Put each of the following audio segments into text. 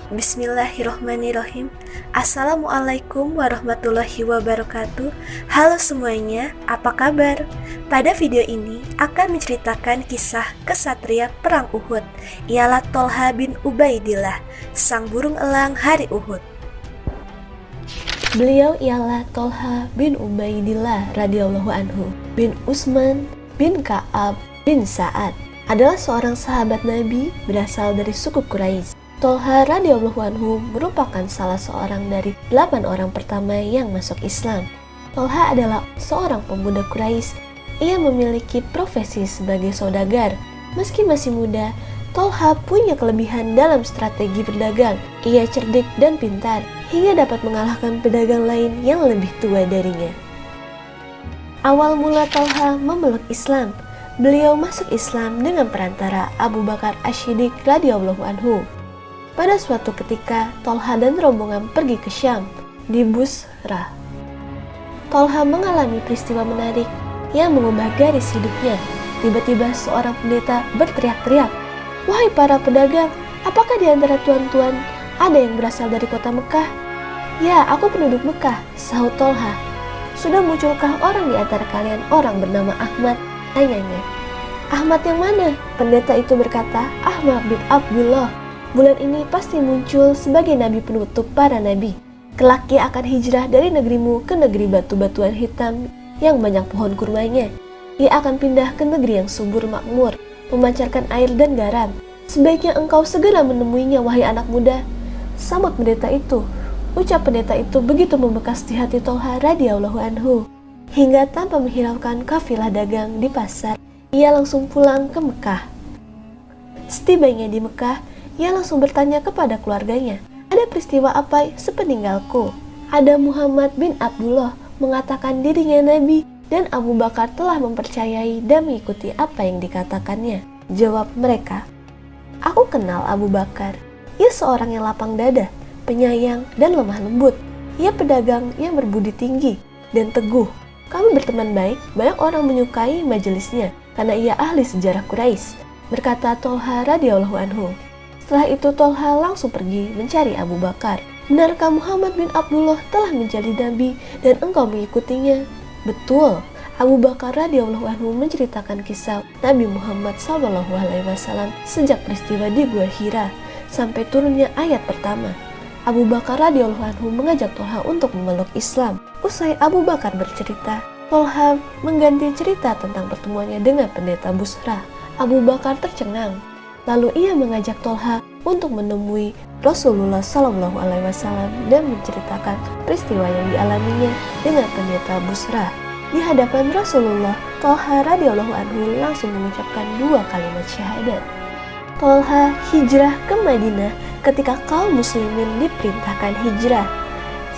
Bismillahirrohmanirrohim. Assalamualaikum warahmatullahi wabarakatuh. Halo semuanya, apa kabar? Pada video ini akan menceritakan kisah kesatria perang Uhud. Ialah Tolha bin Ubaidillah, sang burung elang hari Uhud. Beliau ialah Tolha bin Ubaidillah radhiyallahu anhu bin Utsman bin Ka'ab bin Sa'ad. Adalah seorang sahabat Nabi berasal dari suku Quraisy. Tolha radhiyallahu anhu merupakan salah seorang dari 8 orang pertama yang masuk Islam. Tolha adalah seorang pemuda Quraisy. Ia memiliki profesi sebagai saudagar. Meski masih muda, Tolha punya kelebihan dalam strategi berdagang. Ia cerdik dan pintar, hingga dapat mengalahkan pedagang lain yang lebih tua darinya. Awal mula Tolha memeluk Islam. Beliau masuk Islam dengan perantara Abu Bakar Asy-Syiddiq radhiyallahu anhu. Pada suatu ketika, Tolha dan rombongan pergi ke Syam, di Busra. Tolha mengalami peristiwa menarik yang mengubah garis hidupnya. Tiba-tiba seorang pendeta berteriak-teriak, "Wahai para pedagang, apakah di antara tuan-tuan ada yang berasal dari kota Mekah?" "Ya, aku penduduk Mekah," sahut Tolha. "Sudah munculkah orang di antara kalian orang bernama Ahmad?" tanyanya. "Ahmad yang mana?" Pendeta itu berkata, "Ahmad bin Abdullah. Bulan ini pasti muncul sebagai nabi penutup para nabi. Kelak ia akan hijrah dari negerimu ke negeri batu-batuan hitam yang banyak pohon kurmanya. Ia akan pindah ke negeri yang subur makmur, memancarkan air dan garam. Sebaiknya engkau segera menemuinya, wahai anak muda." Sambut pendeta itu. Ucap pendeta itu begitu membekas di hati Tolha radhiyallahu anhu, hingga tanpa menghiraukan kafilah dagang di pasar, ia langsung pulang ke Mekah. Setibanya di Mekah, ia langsung bertanya kepada keluarganya, "Ada peristiwa apa sepeninggalku?" Ada Muhammad bin Abdullah mengatakan dirinya nabi dan Abu Bakar telah mempercayai dan mengikuti apa yang dikatakannya. Jawab mereka, "Aku kenal Abu Bakar. Ia seorang yang lapang dada, penyayang dan lemah lembut. Ia pedagang yang berbudi tinggi dan teguh. Kami berteman baik, banyak orang menyukai majelisnya karena ia ahli sejarah Quraisy," berkata Tolha radhiyallahu anhu. Setelah itu Tolha langsung pergi mencari Abu Bakar. "Benarkah Muhammad bin Abdullah telah menjadi nabi dan engkau mengikutinya?" "Betul." Abu Bakar radhiyallahu anhu menceritakan kisah Nabi Muhammad SAW sejak peristiwa di Gua Hira sampai turunnya ayat pertama. Abu Bakar radhiyallahu anhu mengajak Tolha untuk memeluk Islam. Usai Abu Bakar bercerita, Tolha mengganti cerita tentang pertemuannya dengan pendeta Busra. Abu Bakar tercengang. Lalu ia mengajak Tolha untuk menemui Rasulullah SAW dan menceritakan peristiwa yang dialaminya dengan pendeta Busra. Di hadapan Rasulullah, Tolha radhiyallahu anhu langsung mengucapkan 2 kalimat syahadat. Tolha hijrah ke Madinah ketika kaum muslimin diperintahkan hijrah.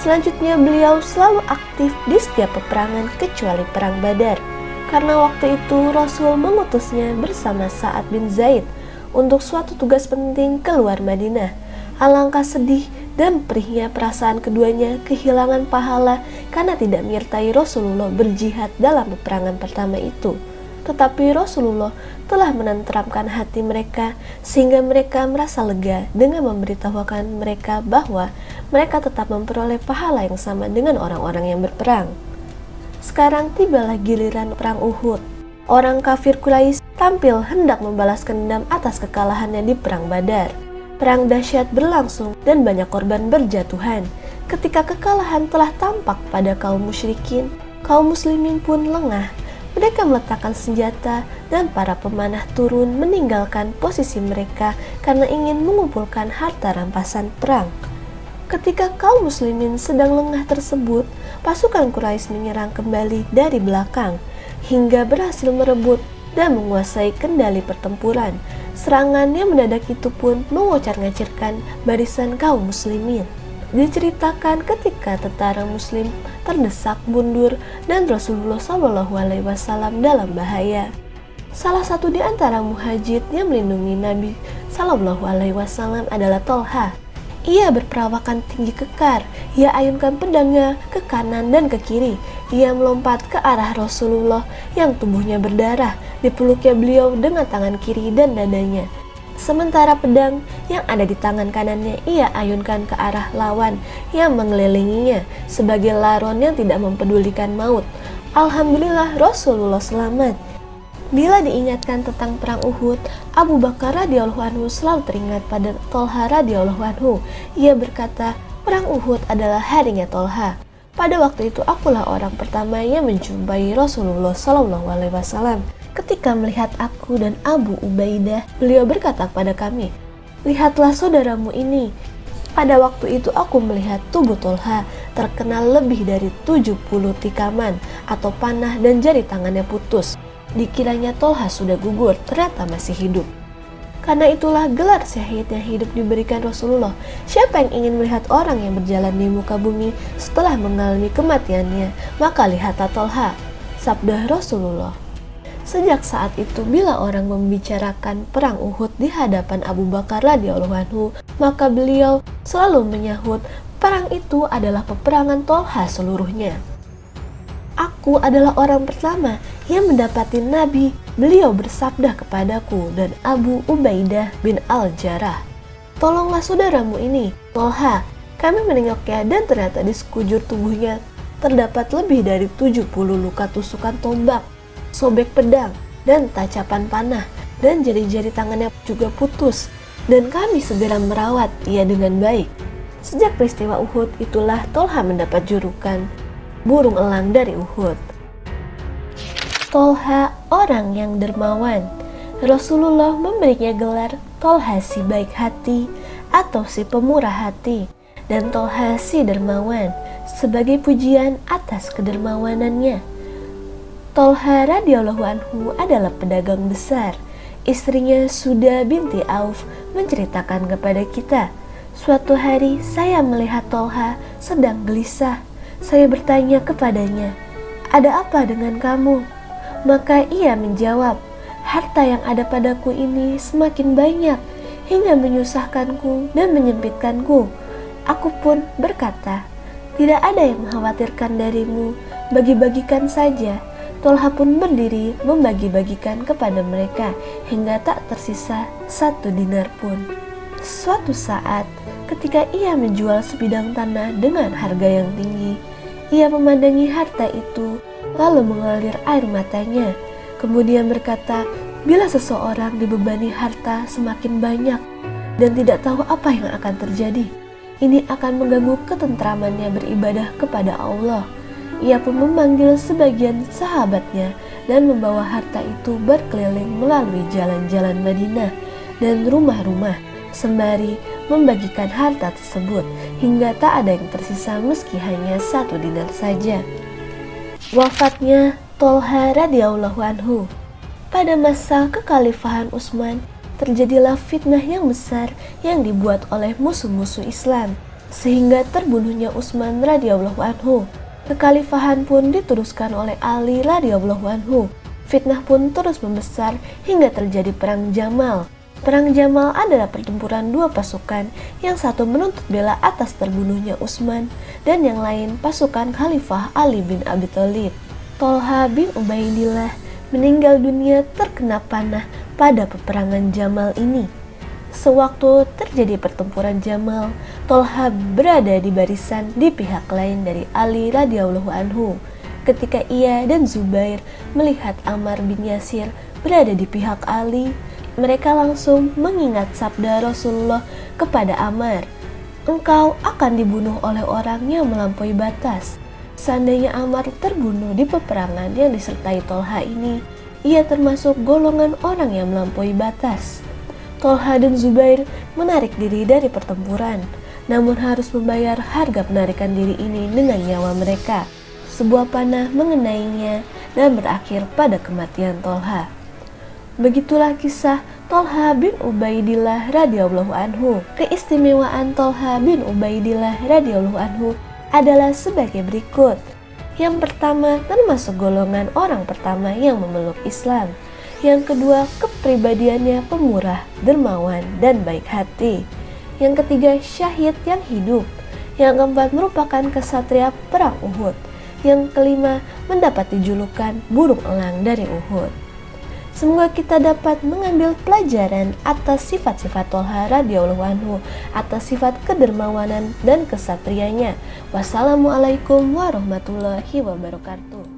Selanjutnya beliau selalu aktif di setiap peperangan kecuali perang Badar, karena waktu itu Rasul mengutusnya bersama Sa'ad bin Zaid untuk suatu tugas penting keluar Madinah. Alangkah sedih dan perihnya perasaan keduanya kehilangan pahala karena tidak menyertai Rasulullah berjihad dalam peperangan pertama itu. Tetapi Rasulullah telah menenteramkan hati mereka sehingga mereka merasa lega dengan memberitahukan mereka bahwa mereka tetap memperoleh pahala yang sama dengan orang-orang yang berperang. Sekarang tibalah giliran perang Uhud. Orang kafir Quraisy tampil hendak membalaskan dendam atas kekalahannya di perang Badar. Perang dahsyat berlangsung dan banyak korban berjatuhan. Ketika kekalahan telah tampak pada kaum musyrikin, kaum muslimin pun lengah. Mereka meletakkan senjata dan para pemanah turun meninggalkan posisi mereka karena ingin mengumpulkan harta rampasan perang. Ketika kaum muslimin sedang lengah tersebut, pasukan Quraisy menyerang kembali dari belakang hingga berhasil merebut dan menguasai kendali pertempuran. Serangan yang mendadak itu pun mengocar-ngacirkan barisan kaum muslimin. Diceritakan ketika tentara muslim terdesak mundur dan Rasulullah SAW dalam bahaya. Salah satu di antara muhajir yang melindungi Nabi SAW adalah Tolha. Ia berperawakan tinggi kekar. Ia ayunkan pedangnya ke kanan dan ke kiri. Ia melompat ke arah Rasulullah yang tubuhnya berdarah. Dipeluknya beliau dengan tangan kiri dan dadanya. Sementara pedang yang ada di tangan kanannya ia ayunkan ke arah lawan yang mengelilinginya sebagai laron yang tidak mempedulikan maut. Alhamdulillah Rasulullah selamat. Bila diingatkan tentang perang Uhud, Abu Bakar radhiyallahu anhu selalu teringat pada Tolha radhiyallahu anhu. Ia berkata, perang Uhud adalah harinya Tolha. Pada waktu itu akulah orang pertama yang menjumpai Rasulullah SAW. Ketika melihat aku dan Abu Ubaidah, beliau berkata kepada kami, lihatlah saudaramu ini. Pada waktu itu aku melihat tubuh Tolha terkena lebih dari 70 tikaman atau panah dan jari tangannya putus. Dikiranya Tolha sudah gugur, ternyata masih hidup. Karena itulah gelar syahid yang hidup diberikan Rasulullah. Siapa yang ingin melihat orang yang berjalan di muka bumi setelah mengalami kematiannya, maka lihatlah Tolha, sabda Rasulullah. Sejak saat itu, bila orang membicarakan perang Uhud di hadapan Abu Bakar radhiyallahu anhu, maka beliau selalu menyahut, perang itu adalah peperangan Tolha seluruhnya. Aku adalah orang pertama yang mendapati Nabi. Beliau bersabda kepadaku dan Abu Ubaidah bin Al-Jarrah, tolonglah saudaramu ini, Tolha. Kami menengoknya dan ternyata di sekujur tubuhnya terdapat lebih dari 70 luka tusukan tombak, sobek pedang, dan tacapan panah, dan jari-jari tangannya juga putus, dan kami segera merawat ia dengan baik. Sejak peristiwa Uhud itulah Tolha mendapat julukan burung elang dari Uhud. Tolha orang yang dermawan. Rasulullah memberinya gelar Tolha si baik hati atau si pemurah hati, dan Tolha si dermawan sebagai pujian atas kedermawanannya. Tolha radhiyallahu anhu adalah pedagang besar. Istrinya Suda binti Auf menceritakan kepada kita, suatu hari saya melihat Tolha sedang gelisah. Saya bertanya kepadanya, ada apa dengan kamu? Maka ia menjawab, harta yang ada padaku ini semakin banyak hingga menyusahkanku dan menyempitkanku. Aku pun berkata, tidak ada yang mengkhawatirkan darimu, bagi-bagikan saja. Tolha pun berdiri membagi-bagikan kepada mereka hingga tak tersisa 1 dinar pun. Suatu saat ketika ia menjual sebidang tanah dengan harga yang tinggi, ia memandangi harta itu lalu mengalir air matanya. Kemudian berkata, bila seseorang dibebani harta semakin banyak dan tidak tahu apa yang akan terjadi, ini akan mengganggu ketentramannya beribadah kepada Allah. Ia pun memanggil sebagian sahabatnya dan membawa harta itu berkeliling melalui jalan-jalan Madinah dan rumah-rumah, sembari membagikan harta tersebut hingga tak ada yang tersisa meski hanya 1 dinar saja. Wafatnya Tolha radhiyallahu anhu. Pada masa kekhalifahan Utsman, terjadilah fitnah yang besar yang dibuat oleh musuh-musuh Islam, sehingga terbunuhnya Utsman radhiyallahu anhu. Kekhalifahan pun diteruskan oleh Ali radhiyallahu anhu. Fitnah pun terus membesar hingga terjadi perang Jamal. Perang Jamal adalah pertempuran 2 pasukan, yang satu menuntut bela atas terbunuhnya Utsman dan yang lain pasukan Khalifah Ali bin Abi Thalib. Tolha bin Ubaidillah meninggal dunia terkena panah pada peperangan Jamal ini. Sewaktu terjadi pertempuran Jamal, Tolha berada di barisan di pihak lain dari Ali radhiyallahu anhu. Ketika ia dan Zubair melihat Ammar bin Yasir berada di pihak Ali, mereka langsung mengingat sabda Rasulullah kepada Ammar, engkau akan dibunuh oleh orang yang melampaui batas. Seandainya Ammar terbunuh di peperangan yang disertai Tolha ini, ia termasuk golongan orang yang melampaui batas. Tolha dan Zubair menarik diri dari pertempuran, namun harus membayar harga penarikan diri ini dengan nyawa mereka. Sebuah panah mengenainya dan berakhir pada kematian Tolha. Begitulah kisah Tolha bin Ubaidillah radhiyallahu anhu. Keistimewaan Tolha bin Ubaidillah radhiyallahu anhu adalah sebagai berikut. Yang pertama, termasuk golongan orang pertama yang memeluk Islam. Yang kedua, kepribadiannya pemurah, dermawan, dan baik hati. Yang ketiga, syahid yang hidup. Yang keempat, merupakan kesatria perang Uhud. Yang kelima, mendapat julukan burung elang dari Uhud. Semoga kita dapat mengambil pelajaran atas sifat-sifat Tolha radhiyallahu anhu, atas sifat kedermawanan dan kesatrianya. Wassalamualaikum warahmatullahi wabarakatuh.